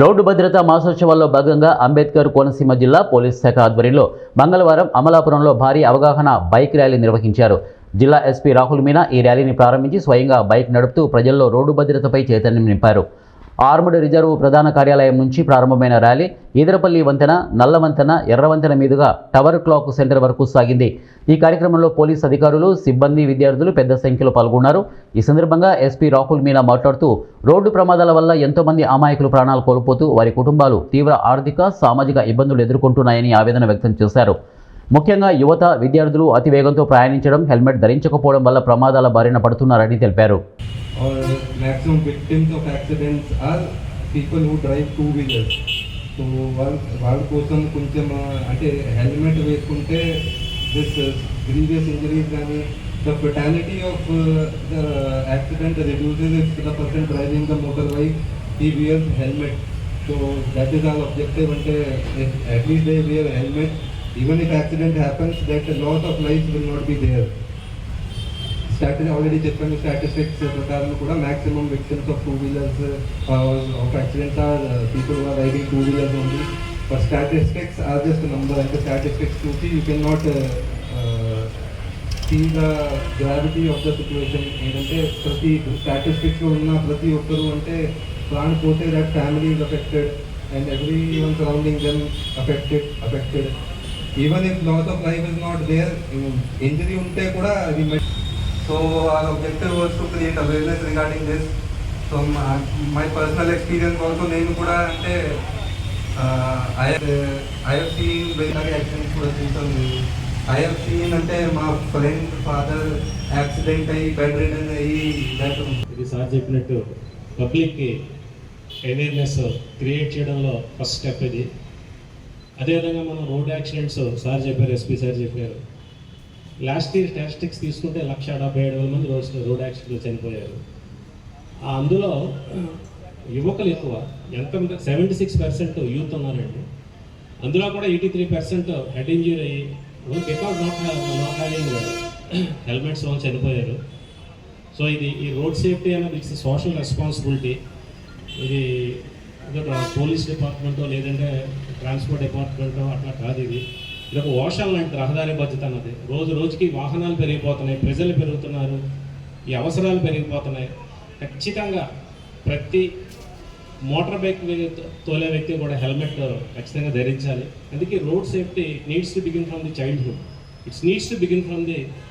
Road భద్రతా మాసోత్సవాల్లో భాగంగా అంబేద్కర్ కోనసీమ జిల్లా పోలీస్ శాఖ ఆధ్వర్యంలో మంగళవారం అమలాపురంలో భారీ అవగాహన బైక్ ర్యాలీ నిర్వహించారు. జిల్లా ఎస్పీ రాహుల్ మీనా ఈ ర్యాలీని ప్రారంభించి స్వయంగా బైక్ నడుపుతూ ప్రజల్లో రోడ్డు భద్రతపై చైతన్యం నింపారు. ఆర్మ్డ్ రిజర్వ్ ప్రధాన కార్యాలయం నుంచి ప్రారంభమైన ర్యాలీ ఈదరపల్లి వంతెన, నల్ల వంతెన, ఎర్ర వంతెన మీదుగా టవర్ క్లాక్ సెంటర్ వరకు సాగింది. ఈ కార్యక్రమంలో పోలీస్ అధికారులు, సిబ్బంది, విద్యార్థులు పెద్ద సంఖ్యలో పాల్గొన్నారు. ఈ సందర్భంగా ఎస్పీ రాహుల్ మీనా మాట్లాడుతూ రోడ్డు ప్రమాదాల వల్ల ఎంతో మంది అమాయకులు ప్రాణాలు కోల్పోతూ వారి కుటుంబాలు తీవ్ర ఆర్థిక, సామాజిక ఇబ్బందులు ఎదుర్కొంటున్నాయని ఆవేదన వ్యక్తం చేశారు. ముఖ్యంగా యువత, విద్యార్థులు అతి వేగంతో ప్రయాణించడం, హెల్మెట్ ధరించకపోవడం వల్ల ప్రమాదాల బారిన పడుతున్నారని తెలిపారు. Maximum victims of accidents are people who drive two-wheelers. So వాళ్ళ కోసం కొంచెం అంటే హెల్మెట్ వేసుకుంటే దిస్ గ్రీవియస్ ఇంజరీస్ కానీ the fatality of the accident reduces if the person driving the motorbike he wears helmet. So that is our objective. అంటే at least they wear helmet. Even if accident happens, that a lot of lives will not be there. Already చెప్పాను, statistics ప్రకారం కూడా maximum victims of two-wheelers of accidents are people who are riding two-wheelers only. But statistics are just a number. And the statistics చూసి you cannot see the gravity of the situation. ఏంటంటే ప్రతి స్టాటిస్టిక్స్లో ఉన్న ప్రతి ఒక్కరు అంటే ప్రాణ పోతే that family is affected and everyone surrounding them affected. Even if loss of life is not there, injury ఉంటే కూడా అది. So our objective was to create awareness regarding this. So my personal experience also నేను కూడా అంటే I have seen very many accidents కూడా చూసాను. I have seen అంటే మా ఫ్రెండ్ ఫాదర్ యాక్సిడెంట్ అయ్యి బెడ్ రిడన్ అయ్యి ఇది సార్ చెప్పినట్టు పబ్లిక్కి అవేర్నెస్ క్రియేట్ చేయడంలో ఫస్ట్ స్టెప్ ఇది. అదేవిధంగా మనం రోడ్ యాక్సిడెంట్స్ సార్ చెప్పారు, ఎస్పీ సార్ చెప్పారు. లాస్ట్ ఇయర్ స్టాటిస్టిక్స్ తీసుకుంటే 1,77,000 మంది రోడ్ యాక్సిడెంట్లు చనిపోయారు. అందులో యువకులు ఎక్కువ, ఎంత 76% యూత్ ఉన్నారండి. అందులో కూడా 83% హెడ్ ఇంజరీ అయ్యి బికాజ్ నాట్ హ్యావింగ్ హెల్మెట్స్ వాళ్ళు చనిపోయారు. సో ఈ రోడ్ సేఫ్టీ అనేది ఇట్స్ సోషల్ రెస్పాన్సిబిలిటీ. ఇది పోలీస్ డిపార్ట్మెంటో లేదంటే ట్రాన్స్పోర్ట్ డిపార్ట్మెంటో అట్లా కాదు. ఇది ఒక ఓషన్ లాంటి రహదారి బాధ్యత అన్నది. రోజుకి వాహనాలు పెరిగిపోతున్నాయి, ప్రజలు పెరుగుతున్నారు, ఈ అవసరాలు పెరిగిపోతున్నాయి. ఖచ్చితంగా ప్రతి మోటార్ బైక్ తోలే వ్యక్తి కూడా హెల్మెట్ ఖచ్చితంగా ధరించాలి. అందుకే road safety needs to begin from the childhood. It's needs to begin from the